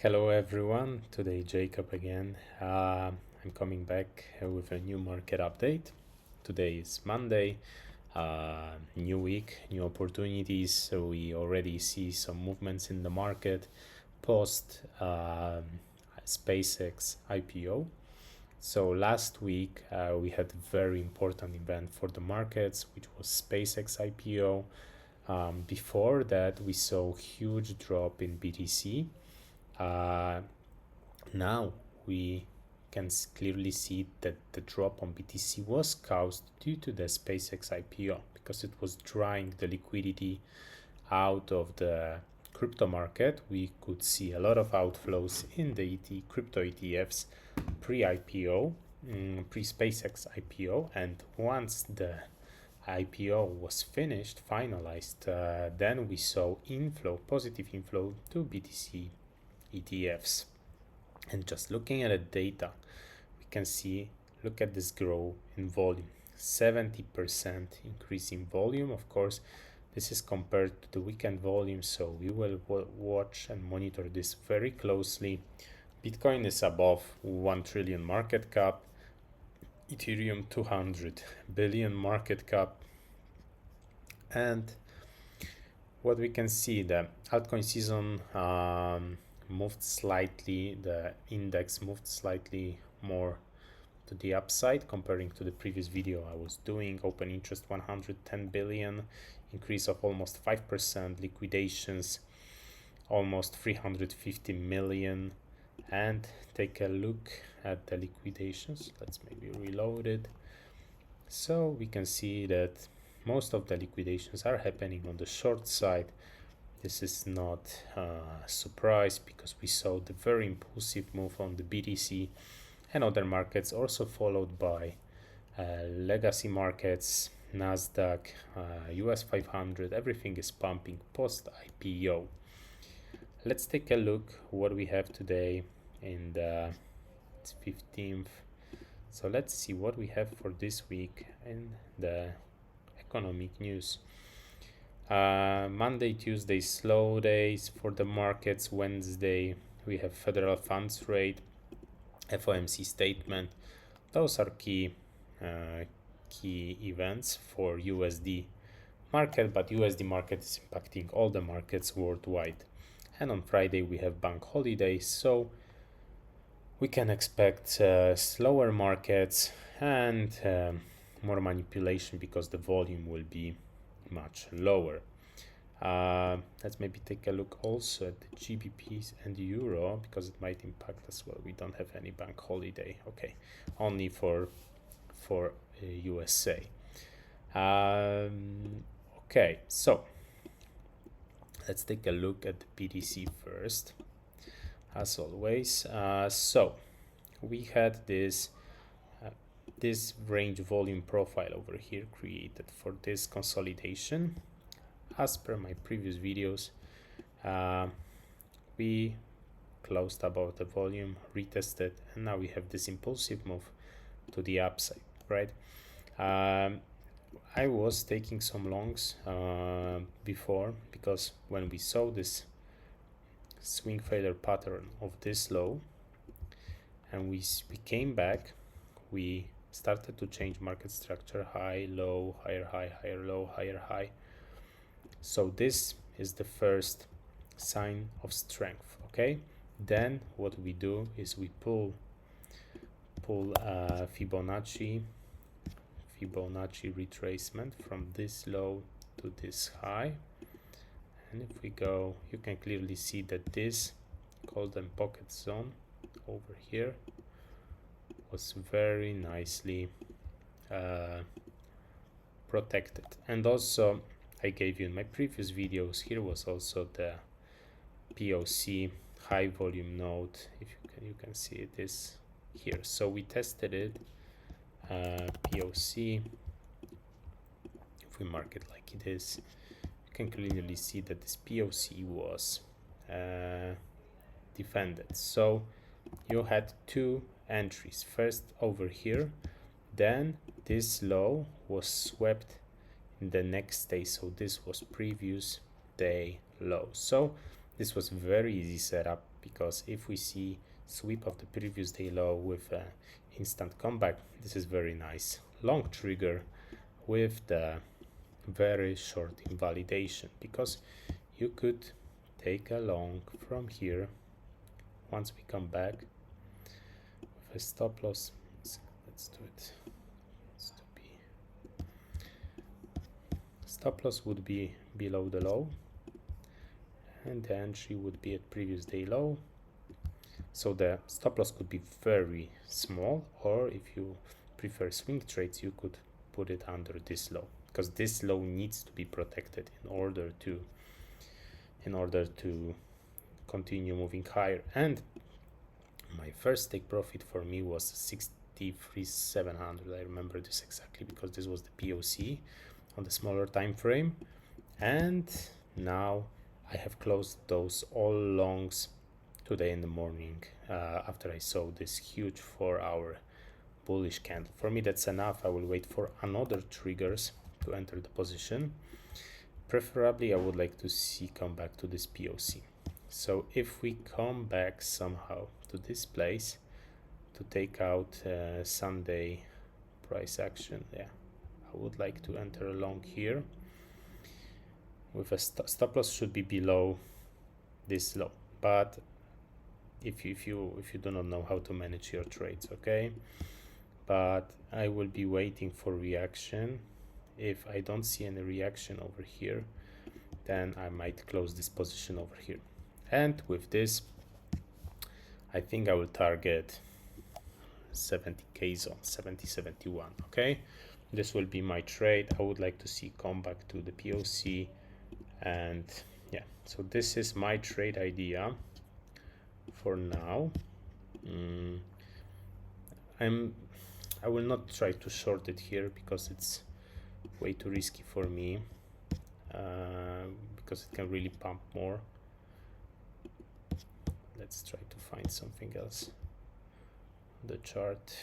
Hello everyone, today Jacob again. I'm coming back with a new market update. Today is Monday, new week, new opportunities. So we already see some movements in the market post SpaceX IPO. So last week we had a very important event for the markets, which was SpaceX IPO. Before that, we saw huge drop in BTC. Now we can clearly see that the drop on BTC was caused due to the SpaceX IPO because it was drying the liquidity out of the crypto market. We could see a lot of outflows in the crypto ETFs pre-IPO, pre-SpaceX IPO, and once the IPO was finished, finalized, then we saw positive inflow to BTC ETFs. And just looking at the data, we can see, look at this growth in volume, 70% increase in volume. Of course, this is compared to the weekend volume, so we will watch and monitor this very closely. Bitcoin is above 1 trillion market cap, Ethereum 200 billion market cap, and what we can see, the altcoin season moved slightly, the index moved slightly more to the upside comparing to the previous video I was doing. Open interest 110 billion, increase of almost 5%, liquidations almost 350 million. And take a look at the liquidations. Let's maybe reload it. So we can see that most of the liquidations are happening on the short side. This is not a surprise because we saw the very impulsive move on the BTC and other markets, also followed by legacy markets, Nasdaq, US 500. Everything is pumping post IPO. Let's take a look what we have today in the 15th. So let's see what we have for this week in the economic news. Monday, Tuesday, slow days for the markets. Wednesday, we have federal funds rate, FOMC statement. Those are key events for USD market, but USD market is impacting all the markets worldwide. And on Friday, we have bank holiday, so we can expect slower markets and more manipulation because the volume will be much lower. Let's maybe take a look also at the GBPs and the euro because it might impact as well. We don't have any bank holiday, okay, only for USA. Okay, so let's take a look at the BTC first, as always. So we had this range volume profile over here created for this consolidation. As per my previous videos, we closed above the volume, retested, and now we have this impulsive move to the upside, right? I was taking some longs before because when we saw this swing failure pattern of this low and we came back, we started to change market structure, high, low, higher, high, higher, low, higher, high. So this is the first sign of strength, okay? Then what we do is we pull Fibonacci retracement from this low to this high. And if we go, you can clearly see that this golden pocket zone over here was very nicely protected. And also I gave you in my previous videos, here was also the POC high volume node. If you can see it is here. So we tested it, POC. If we mark it like it is, you can clearly see that this POC was defended. So you had two entries, first over here, then this low was swept in the next day, so this was previous day low. So This was very easy setup, because if we see sweep of the previous day low with instant comeback, this is very nice long trigger with the very short invalidation, because you could take a long from here once we come back with a stop loss. Let's do it. Stop loss would be below the low, and the entry would be at previous day low. So the stop loss could be very small, or if you prefer swing trades, you could put it under this low, because this low needs to be protected in order to continue moving higher. And my first take profit for me was 63,700. I remember this exactly because this was the POC on the smaller time frame, and now I have closed those all longs today in the morning after I saw this huge 4-hour bullish candle. For me, that's enough. I will wait for another triggers to enter the position. Preferably, I would like to see come back to this POC. So if we come back somehow to this place to take out Sunday price action, yeah, I would like to enter along here with a stop loss should be below this low. But if you do not know how to manage your trades, okay, but I will be waiting for reaction. If I don't see any reaction over here, then I might close this position over here. And with this, I think I will target 70k zone, 70-71. Okay, this will be my trade. I would like to see come back to the POC, and yeah, so this is my trade idea for now. I will not try to short it here because it's way too risky for me, because it can really pump more. Let's try to find something else. The chart.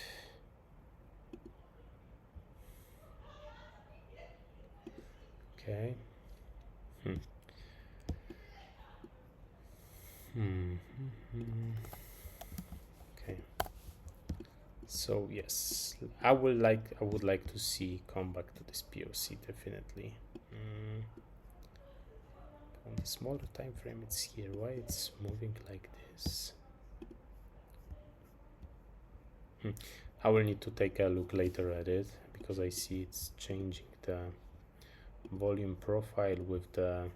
Okay. Okay. So yes, I would like to see come back to this POC definitely. On the smaller time frame, it's here. Why it's moving like this? I will need to take a look later at it, because I see it's changing the volume profile with the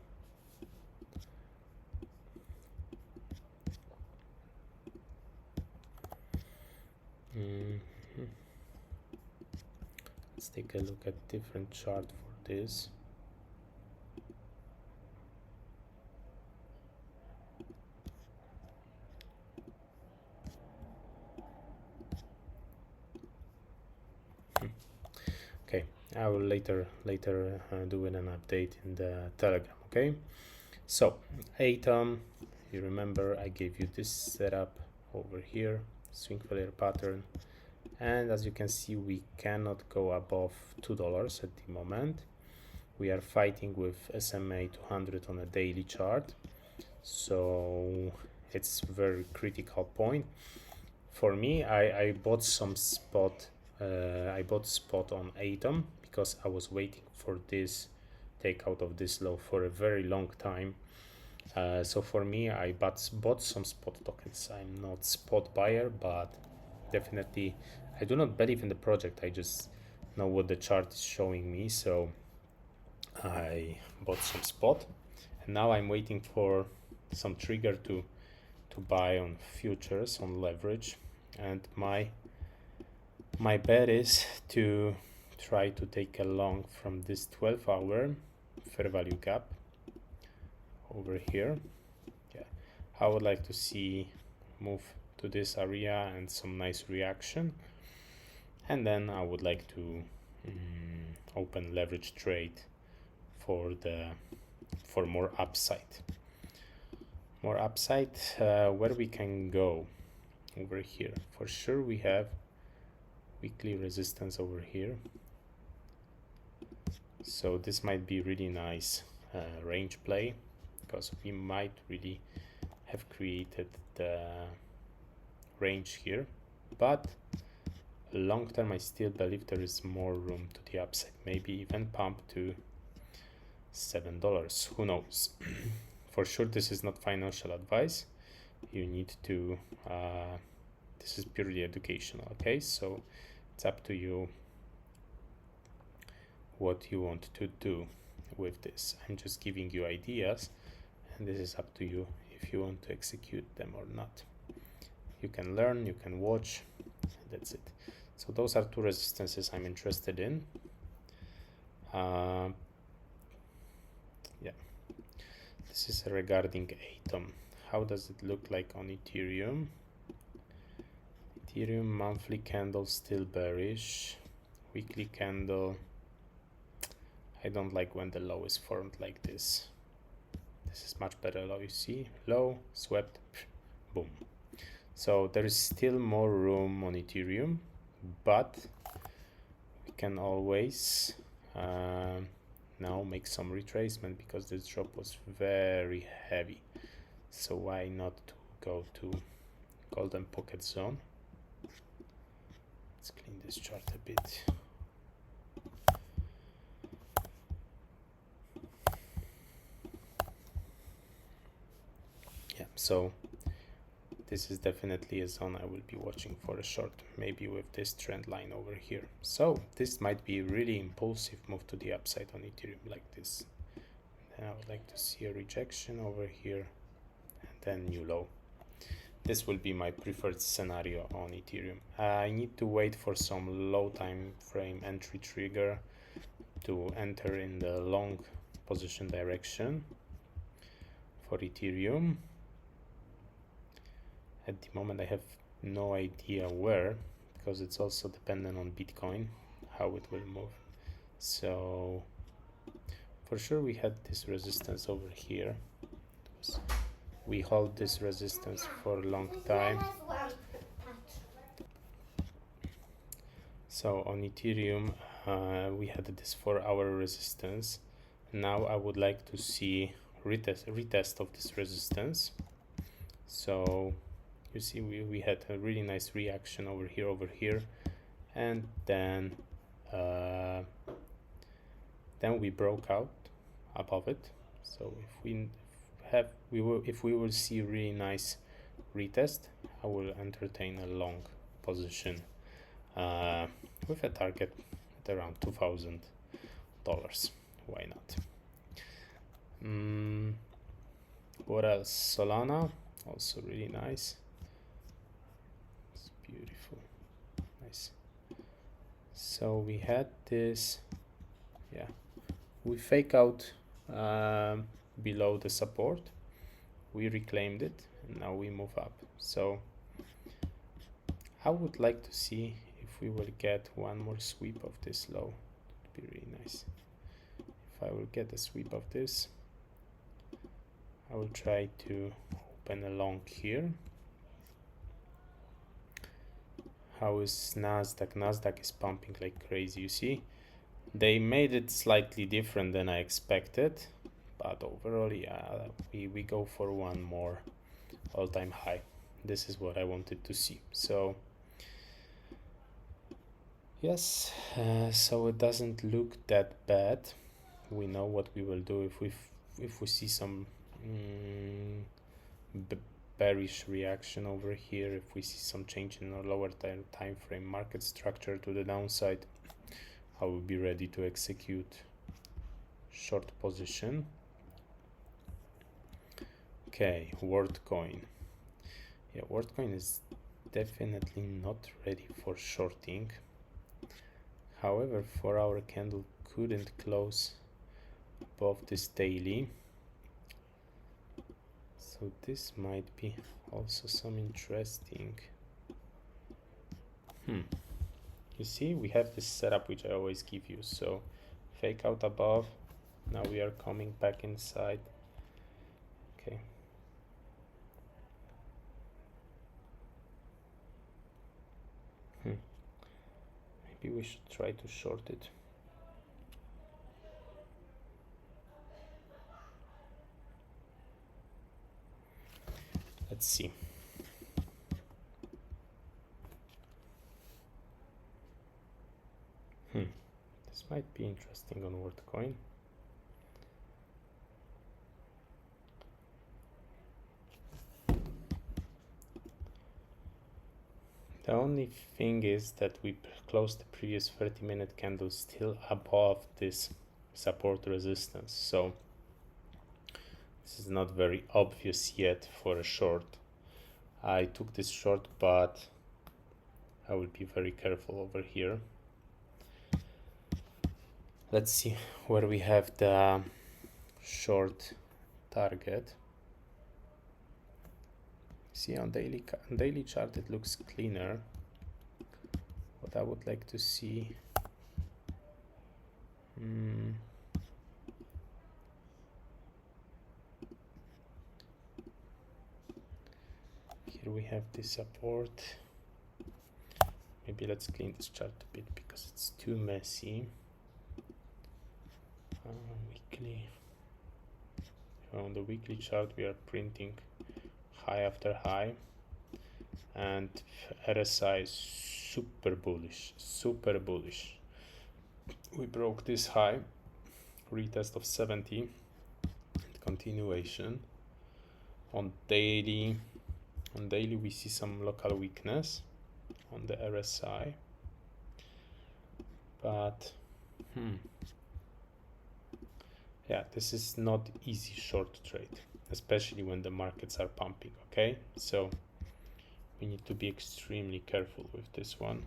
let's take a look at different chart for this. Okay, I will later do an update in the Telegram. Okay, so ATOM, you remember I gave you this setup over here, swing failure pattern, and as you can see, we cannot go above $2 at the moment. We are fighting with SMA 200 on a daily chart, so it's a very critical point for me. I bought some spot. I bought spot on ATOM because I was waiting for this takeout of this low for a very long time. So for me, I bought some spot tokens. I'm not spot buyer, but definitely I do not believe in the project. I just know what the chart is showing me, so I bought some spot, and now I'm waiting for some trigger to buy on futures on leverage. And my bet is to try to take a long from this 12-hour fair value gap over here. Yeah, I would like to see move to this area and some nice reaction, and then I would like to open leverage trade for more upside. Where we can go over here. For sure we have weekly resistance over here, so this might be really nice range play, because we might really have created the range here, but long term I still believe there is more room to the upside, maybe even pump to $7, who knows. For sure this is not financial advice, you need to this is purely educational, okay? So it's up to you what you want to do with this. I'm just giving you ideas, and this is up to you if you want to execute them or not. You can learn, you can watch, that's it. So those are two resistances I'm interested in. Yeah, this is regarding Atom. How does it look like on Ethereum? Ethereum monthly candle still bearish. Weekly candle, I don't like when the low is formed like this. This is much better low, you see, low, swept, boom. So there is still more room on Ethereum, but we can always now make some retracement because this drop was very heavy. So why not to go to golden pocket zone? Let's clean this chart a bit. Yeah, so this is definitely a zone I will be watching for a short, maybe with this trend line over here. So this might be a really impulsive move to the upside on Ethereum like this. Then I would like to see a rejection over here and then new low. This will be my preferred scenario on Ethereum. I need to wait for some low time frame entry trigger to enter in the long position direction for Ethereum. At the moment I have no idea where, because it's also dependent on Bitcoin, how it will move. So for sure we had this resistance over here. We hold this resistance for a long time. So on Ethereum we had this 4-hour resistance. Now I would like to see retest of this resistance. So you see we had a really nice reaction over here, and then we broke out above it. So if we will see really nice retest, I will entertain a long position with a target at around $2,000. Why not? What else? Solana, also really nice. It's beautiful, nice. So we had this, yeah, we fake out below the support, we reclaimed it, and now we move up. So I would like to see if we will get one more sweep of this low. It would be really nice. If I will get a sweep of this, I will try to open a long here. How is Nasdaq? Nasdaq is pumping like crazy, you see. They made it slightly different than I expected, but overall, yeah, we go for one more all-time high. This is what I wanted to see. So yes, so it doesn't look that bad. We know what we will do if we see some bearish reaction over here, if we see some change in a lower time frame market structure to the downside, I will be ready to execute short position. Okay, WorldCoin. Yeah, WorldCoin is definitely not ready for shorting. However, 4-hour candle couldn't close above this daily. So this might be also some interesting. You see, we have this setup which I always give you. So fake out above. Now we are coming back inside. Okay. Maybe we should try to short it. Let's see. This might be interesting on WorldCoin. The only thing is that we closed the previous 30-minute candle still above this support resistance, so this is not very obvious yet for a short. I took this short, but I will be very careful over here. Let's see where we have the short target. See, on daily chart it looks cleaner. What I would like to see, here we have this support. Maybe let's clean this chart a bit because it's too messy. Weekly. On the weekly chart we are printing high after high, and RSI is super bullish, super bullish. We broke this high, retest of 70, and continuation. On daily we see some local weakness on the RSI, but yeah, this is not easy short trade, especially when the markets are pumping. Okay, so we need to be extremely careful with this one.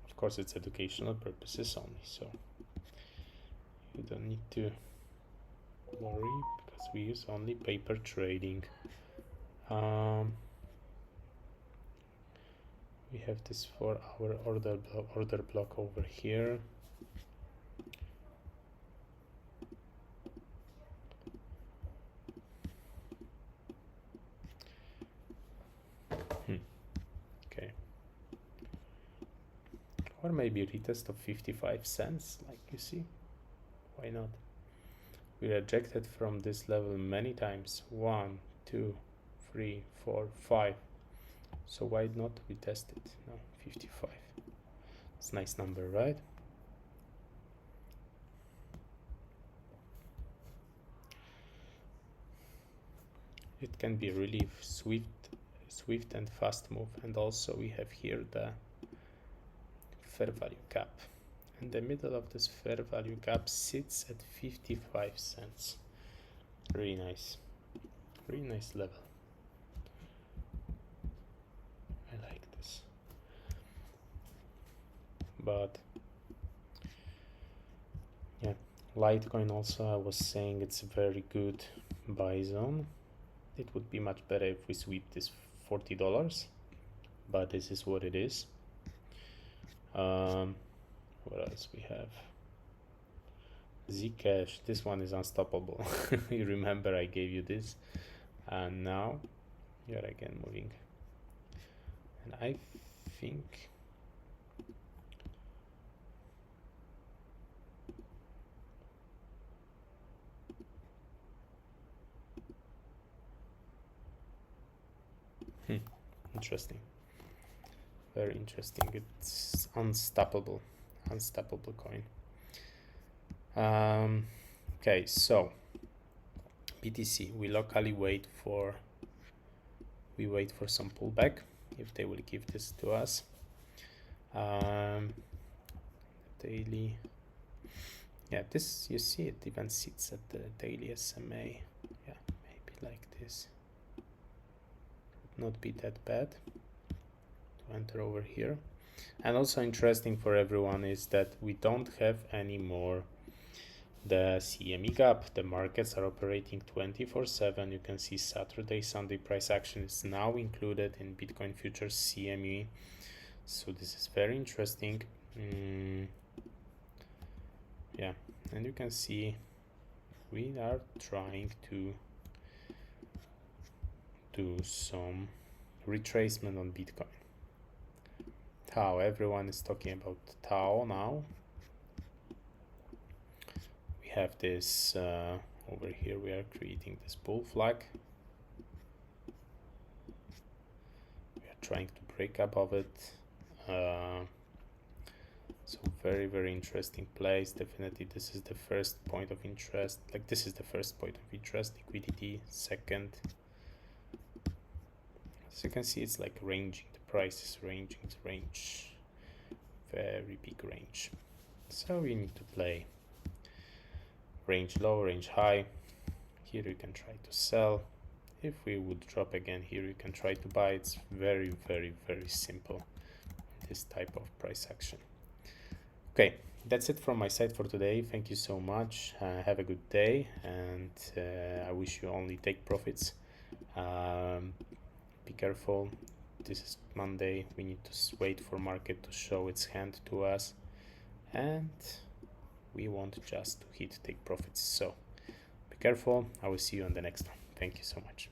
Of course, it's educational purposes only, so you don't need to worry because we use only paper trading. We have this 4-hour order block over here. Okay, or maybe retest of 55 cents, like you see. Why not? We rejected from this level many times. 1, 2, 3, 4, 5. So why not retest it? No, 55. It's a nice number, right? It can be really swift and fast move. And also we have here the fair value gap. And the middle of this fair value gap sits at 55 cents. Really nice level. I like this. But yeah, Litecoin also, I was saying it's a very good buy zone. It would be much better if we sweep this $40, but this is what it is. What else we have? Zcash, this one is unstoppable. You remember I gave you this, and now you're again moving. And I think interesting, very interesting. It's unstoppable coin. Okay, so BTC, we locally wait for some pullback if they will give this to us. Daily, yeah, this, you see it even sits at the daily SMA. Yeah, maybe like this. Would not be that bad to enter over here. And also interesting for everyone is that we don't have any more the CME gap. The markets are operating 24/7. You can see Saturday, Sunday price action is now included in Bitcoin futures CME. So this is very interesting. Yeah, and you can see we are trying to do some retracement on Bitcoin. Tau, everyone is talking about Tau now. We have this over here, we are creating this bull flag. trying to break above it. So very interesting place. Definitely this is the first point of interest. Like this is the first point of interest. Liquidity second. As you can see, it's like ranging. The price is ranging. It's range, very big range. So we need to play range low, range high. Here you can try to sell. If we would drop again here, you can try to buy. It's very simple, this type of price action. Okay, that's it from my side for today. Thank you so much. Have a good day, and I wish you only take profits. Be careful. This is Monday. We need to wait for market to show its hand to us, and we want just to hit take profits. So be careful. I will see you on the next one. Thank you so much.